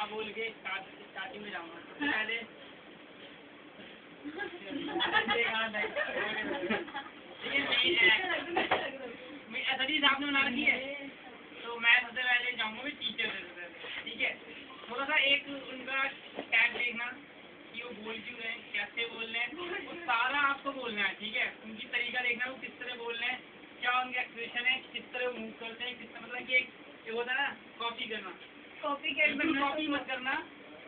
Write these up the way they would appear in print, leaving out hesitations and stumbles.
बोल के स्टार्टिंग में जाऊंगा पहले सतीश आपने बना रखी है तो मैं सबसे पहले जाऊंगा भी टीचर से, ठीक है। थोड़ा सा एक उनका टैग देखना कि वो बोल क्यों रहे हैं, कैसे बोल रहे हैं, वो सारा आपको बोलना है, ठीक है। उनकी तरीका देखना वो किस तरह बोल रहे हैं, क्या उनका एक्सप्रेशन है, किस तरह मूव करते हैं, किस तरह, मतलब कि एक होता है ना कॉपी करना, कॉपी मत करना,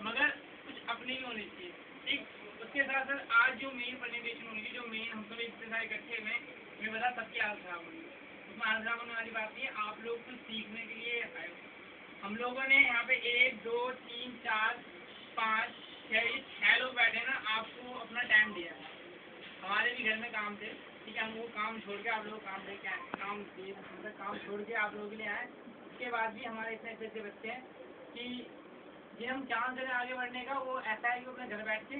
मगर कुछ अपनी भी होनी चाहिए, ठीक। उसके साथ साथ आज जो मेन प्रेजेंटेशन होगी, जो मेन हम सब इतने सारे इकट्ठे हुए, मैं बता सबकी हालत खराब होगी। उसमें हालत खराब होने वाली बात नहीं है, आप लोग तो सीखने के लिए आए हो। हम लोगों ने यहाँ पे 1 2 3 4 5 6 लोग बैठे ना, आपको अपना टाइम दिया। हमारे भी घर में काम थे, ठीक है, हम वो काम छोड़ के आप लोग काम लेके आए, काम छोड़ के आप लोगों के लिए आए। उसके बाद भी हमारे इतने अच्छे अच्छे बच्चे हैं कि जिन्हें हम चांस दे रहे आगे बढ़ने का, वो ऐसा है कि वो अपने घर बैठ के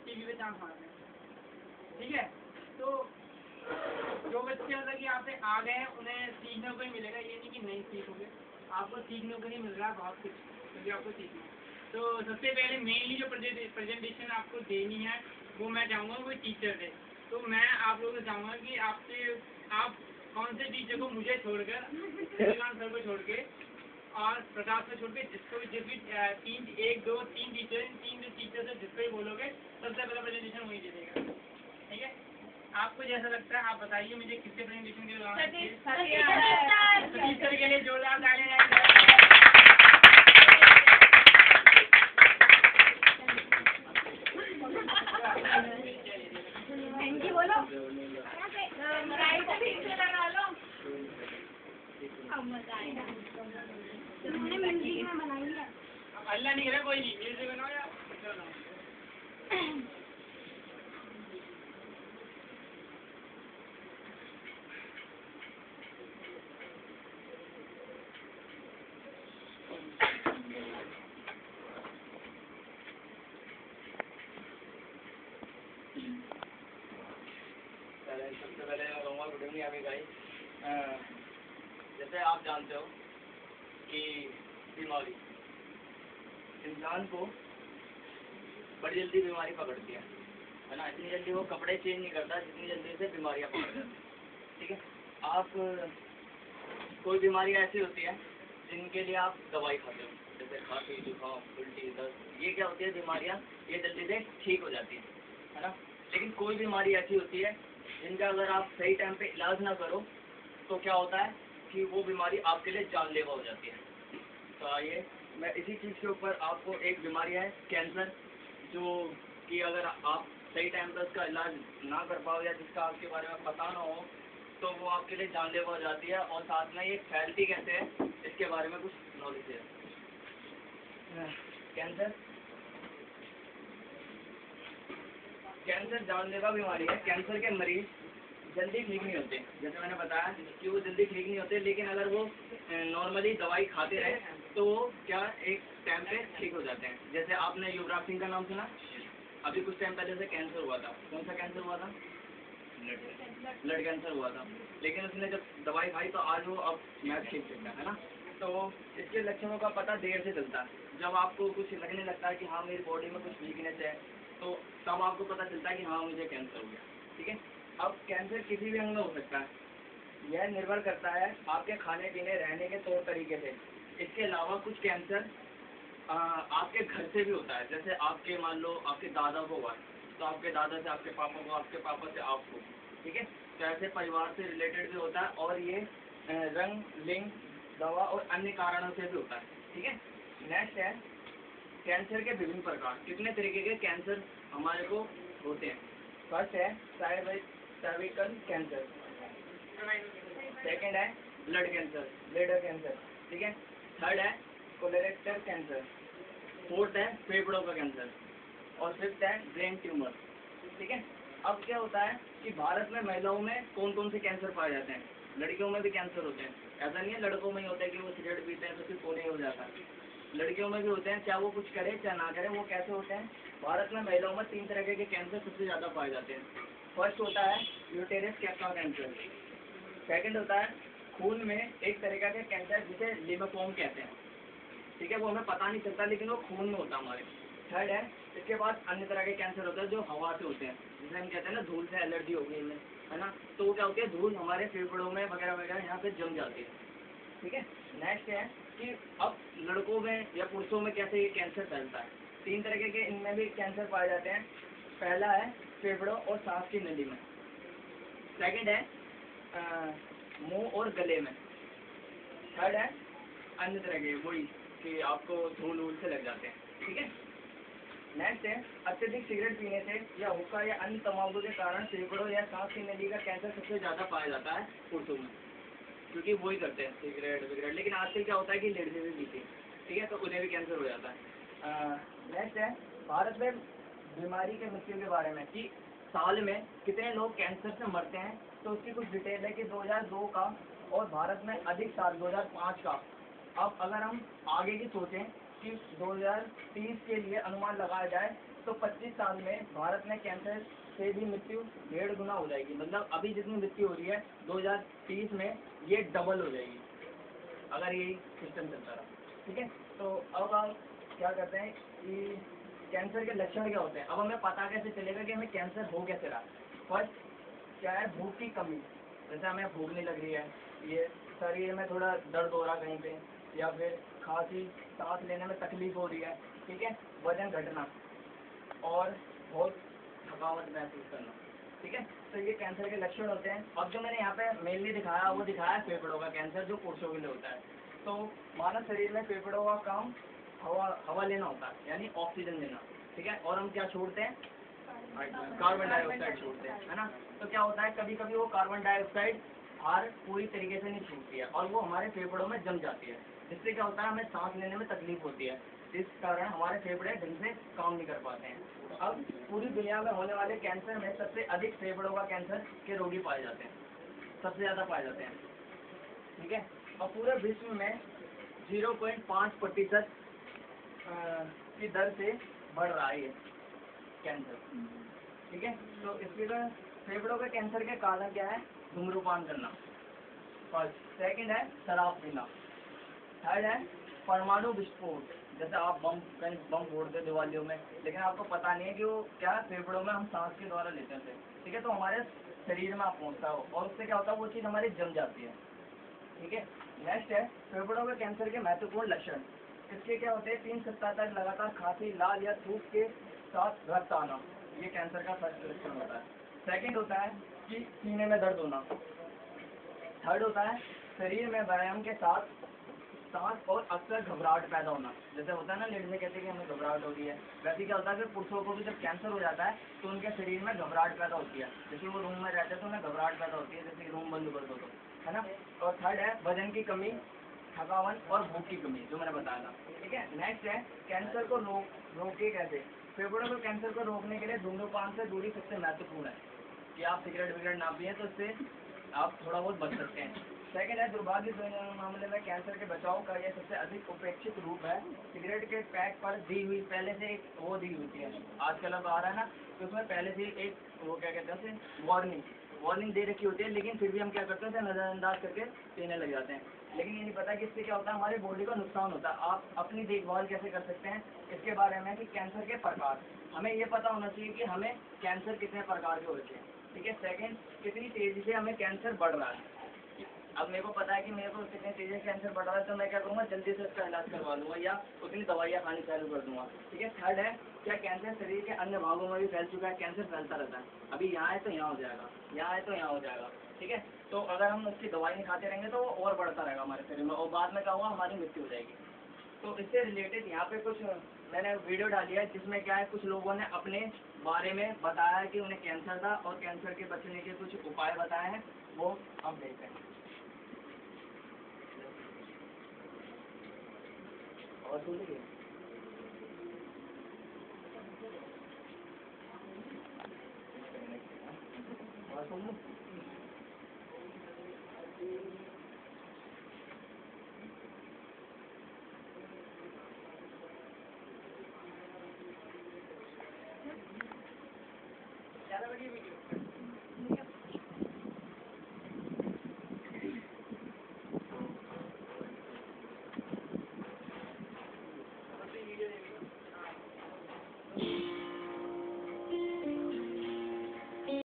टीवी पे चांस मारते हैं, ठीक है। तो जो बच्चे मतलब कि यहाँ पे आ गए हैं उन्हें सीखने को ही मिलेगा, ये नहीं कि नहीं सीखोगे, आपको सीखने को नहीं मिल रहा है बहुत कुछ, क्योंकि आपको सीखना। तो सबसे पहले मेनली जो प्रेजेंटेशन आपको देनी है वो मैं चाहूँगा कोई टीचर दे। तो मैं आप लोगों से चाहूँगा कि आप कौन से टीचर को, मुझे छोड़कर, सर को छोड़ के और प्रकाश को छोड़ के, जिसको भी जिस भी 1 2 3 टीचर, इन 3 टीचर से जिसको भी बोलोगे सबसे पहला प्रेजेंटेशन वही दे देगा, ठीक है। आपको जैसा लगता है आप बताइए मुझे किससे प्रेजेंटेशन के लिए। टीचर के लिए जोरदार तालियां। अल्लाह नहीं करे कोई नहीं, मेरे से बनाओ या सबसे पहले कहूँगा गुड इवनिंग अभी गाइस। जैसे आप जानते हो कि बीमारी इंसान को बड़ी जल्दी बीमारी पकड़ती है ना। इतनी जल्दी वो कपड़े चेंज नहीं करता जितनी जल्दी से बीमारियाँ पकड़ जाती हैं, ठीक है। आप कोई बीमारी ऐसी होती है जिनके लिए आप दवाई खाते हो, जैसे खांसी जुकाम उल्टी दर्द, ये क्या होती है बीमारियाँ, ये जल्दी से ठीक हो जाती है ना। लेकिन कोई बीमारी ऐसी होती है जिनका अगर आप सही टाइम पे इलाज ना करो तो क्या होता है कि वो बीमारी आपके लिए जानलेवा हो जाती है। तो आइए मैं इसी चीज़ के ऊपर, आपको एक बीमारी है कैंसर, जो कि अगर आप सही टाइम पर उसका इलाज ना कर पाओ या जिसका आपके बारे में पता ना हो तो वो आपके लिए जानलेवा हो जाती है। और साथ में ये फैलती कैसे है इसके बारे में कुछ नॉलेज है। कैंसर जानलेवा बीमारी है। कैंसर के मरीज जल्दी ठीक नहीं होते, जैसे मैंने बताया कि वो जल्दी ठीक नहीं होते, लेकिन अगर वो नॉर्मली दवाई खाते रहे तो क्या एक टाइम पे ठीक हो जाते हैं। जैसे आपने युवराज सिंह का नाम सुना, अभी कुछ टाइम पहले से कैंसर हुआ था। कौन सा कैंसर हुआ था? ब्लड कैंसर हुआ था, लेकिन उसने जब दवाई खाई तो आज वो अब मैच खेल सकता है ना। तो इसके लक्षणों का पता देर से चलता है। जब आपको कुछ लगने लगता है कि हाँ मेरी बॉडी में कुछ वीकनेस है तो तब आपको पता चलता है कि हाँ मुझे कैंसर हो गया, ठीक है। अब कैंसर किसी भी अंग में हो सकता है, यह निर्भर करता है आपके खाने पीने रहने के तौर तरीके से। इसके अलावा कुछ कैंसर आपके घर से भी होता है, जैसे आपके मान लो आपके दादा को हुआ तो आपके दादा से आपके पापा को, आपके पापा से आपको, ठीक है। तो ऐसे परिवार से रिलेटेड भी होता है और ये रंग लिंग दवा और अन्य कारणों से भी होता है, ठीक है। नेक्स्ट है कैंसर के विभिन्न प्रकार। कितने तरीके के कैंसर हमारे को होते हैं। फर्स्ट है सर्विकल कैंसर, सेकंड है ब्लड कैंसर, ब्लैडर कैंसर, ठीक है। थर्ड है कोलोरेक्टल कैंसर, फोर्थ है फेफड़ों का कैंसर और फिफ्थ है ब्रेन ट्यूमर, ठीक है। अब क्या होता है कि भारत में महिलाओं में कौन कौन से कैंसर पाए जाते हैं। लड़कियों में भी कैंसर होते हैं, ऐसा नहीं है लड़कों में ही होता है कि वो सिगरेट पीते हैं तो फिर कोने हो जाता है। लड़कियों में भी होते हैं, चाहे वो कुछ करे चाहे ना करे। वो कैसे होते हैं? भारत में महिलाओं में 3 तरह के कैंसर सबसे ज़्यादा पाए जाते हैं। फर्स्ट होता है यूटेरस कैंसर, सेकंड होता है खून में एक तरीका के कैंसर जिसे लिम्फोम कहते हैं, ठीक है, वो हमें पता नहीं चलता लेकिन वो खून में होता है हमारे। थर्ड है, इसके बाद अन्य तरह के कैंसर होते हैं जो हवा से होते हैं, जिसे हम कहते हैं ना धूल से एलर्जी हो गई इनमें, है ना, तो वो क्या होती है, धूल हमारे फेफड़ों में वगैरह वगैरह यहाँ पे जम जाती है। ठीक है, नेक्स्ट है कि अब लड़कों में या पुरुषों में कैसे ये कैंसर फैलता है। 3 तरीके के इनमें भी कैंसर पाए जाते हैं। पहला है फेफड़ों और सांस की नली में। सेकंड है मुंह और गले में। थर्ड है अन्य तरह के, वही कि आपको धूल वूल से लग जाते हैं। ठीक है, नेक्स्ट है अत्यधिक सिगरेट पीने से या हुक्का या अन्य तंबाकू के कारण फेफड़ों या सांस की नली का कैंसर सबसे ज़्यादा पाया जाता है पुरुषों में, क्योंकि वही करते हैं सिगरेट वगैरह। लेकिन आजकल क्या होता है कि लड़के भी पीते हैं, ठीक है, तो उन्हें भी कैंसर हो जाता है। नेक्स्ट है भारत में बीमारी के मृत्यु के बारे में कि साल में कितने लोग कैंसर से मरते हैं। तो उसकी कुछ डिटेल है कि 2002 का और भारत में अधिक साल 2005 का। अब अगर हम आगे की सोचें कि 2030 के लिए अनुमान लगाया जाए तो 25 साल में भारत में कैंसर से भी मृत्यु 1.5 गुना हो जाएगी। मतलब अभी जितनी मृत्यु हो रही है 2030 में ये डबल हो जाएगी अगर ये सिस्टम चलता रहा। ठीक है, तो अब हम क्या करते हैं कि कैंसर के लक्षण क्या होते हैं। अब हमें पता कैसे चलेगा कि हमें कैंसर हो कैसे रहा। फर्स्ट क्या है, भूख की कमी। जैसे हमें भूख नहीं लग रही है, ये शरीर में थोड़ा दर्द हो रहा कहीं पे, या फिर खांसी, सांस लेने में तकलीफ हो रही है। ठीक है, वजन घटना और बहुत थकावट महसूस करना। ठीक है, तो ये कैंसर के लक्षण होते हैं। अब जो मैंने यहाँ पे मेनली दिखाया वो दिखाया फेफड़ों का कैंसर जो पुरुषों के लिए होता है। तो मानव शरीर में फेफड़ों का काम हवा लेना होता है, यानी ऑक्सीजन लेना। ठीक है, और हम क्या छोड़ते हैं, कार्बन डाइऑक्साइड छोड़ते हैं, है ना। तो क्या होता है, कभी कभी वो कार्बन डाइऑक्साइड बाहर पूरी तरीके से नहीं छूटती है और वो हमारे फेफड़ों में जम जाती है, जिससे क्या होता है हमें सांस लेने में तकलीफ होती है। इस कारण हमारे फेफड़े ढंग से काम नहीं कर पाते हैं। अब पूरी दुनिया में होने वाले कैंसर में सबसे अधिक फेफड़ों का कैंसर के रोगी पाए जाते हैं, सबसे ज़्यादा पाए जाते हैं। ठीक है, और पूरे विश्व में 0.5% की दर से बढ़ रहा है ये कैंसर। ठीक है, तो इसके फेफड़ों के कैंसर के कारण क्या है, धूम्रपान करना फर्स्ट। सेकंड है शराब पीना। थर्ड है परमाणु विस्फोट, जैसे आप कहीं बम फोड़ते दिवालियों में, लेकिन आपको पता नहीं है कि वो क्या फेफड़ों में हम सांस के द्वारा लेते थे। ठीक है, तो हमारे शरीर में आप पहुँचता हो और उससे क्या होता है वो चीज़ हमारी जम जाती है। ठीक है, नेक्स्ट है फेफड़ों के कैंसर के महत्वपूर्ण लक्षण। इसके क्या होते हैं, 3 सप्ताह तक लगातार खांसी, लाल या थूक के साथ रक्त आना, ये कैंसर का फर्स्ट लक्षण होता है। सेकंड होता है कि सीने में दर्द होना। थर्ड होता है शरीर में व्यायाम के साथ सांस और अक्सर घबराहट पैदा होना। जैसे होता है ना लेडीज कहते हैं कि हमें घबराहट हो रही है, वैसे क्या होता है कि पुरुषों को भी जब कैंसर हो जाता है तो उनके शरीर में घबराहट पैदा होती है। जैसे वो रूम में रहते हैं तो उन्हें घबराहट पैदा होती है, जैसे रूम बंद कर दो तो, है ना। और थर्ड है वजन की कमी, थकावन और भूख की कमी, जो मैंने बताया था। ठीक है, नेक्स्ट है कैंसर को रोके कैसे। फेफड़ों को कैंसर को रोकने के लिए धूम्रपान से दूरी सबसे महत्वपूर्ण है, कि आप सिगरेट विगरेट ना पिए तो इससे आप थोड़ा बहुत बच सकते हैं। सेकंड है दुर्भाग्य मामले में कैंसर के बचाव का यह सबसे अधिक उपेक्षित रूप है। सिगरेट के पैक पर दी हुई पहले से एक वो दी होती है, आजकल अब आ रहा है ना, तो उसमें पहले से एक वो क्या कहते हैं उसे वार्निंग दे रखी होती है, लेकिन फिर भी हम क्या करते हैं उसे नज़रअंदाज करके पीने लग जाते हैं। लेकिन ये नहीं पता कि इससे क्या होता है, हमारी बॉडी को नुकसान होता है। आप अपनी देखभाल कैसे कर सकते हैं इसके बारे में कि कैंसर के प्रकार, हमें ये पता होना चाहिए कि हमें कैंसर कितने प्रकार के होते हैं। ठीक है, सेकंड कितनी तेजी से हमें कैंसर बढ़ रहा है। अब मेरे को पता है कि मेरे को कितने तेजी से कैंसर बढ़ रहा है, तो मैं क्या करूँगा, जल्दी से उसका इलाज करवा लूँगा या उतनी दवाइयाँ खानी चालू कर दूँगा। ठीक है, थर्ड है क्या कैंसर शरीर के अन्य भागों में भी फैल चुका है। कैंसर फैलता रहता है, अभी यहाँ है तो यहाँ हो जाएगा, यहाँ है तो यहाँ हो जाएगा। ठीक है, तो अगर हम उसकी दवाई नहीं खाते रहेंगे तो वो और बढ़ता रहेगा हमारे शरीर में, और बाद में क्या होगा, हमारी मृत्यु हो जाएगी। तो इससे रिलेटेड यहाँ पे कुछ मैंने वीडियो डाली है जिसमें क्या है, कुछ लोगों ने अपने बारे में बताया है कि उन्हें कैंसर था और कैंसर के बचने के कुछ उपाय बताए हैं, वो हम देखते हैं। और सुन लीजिए, और सुन लो। ज़्यादा बड़ी वीडियो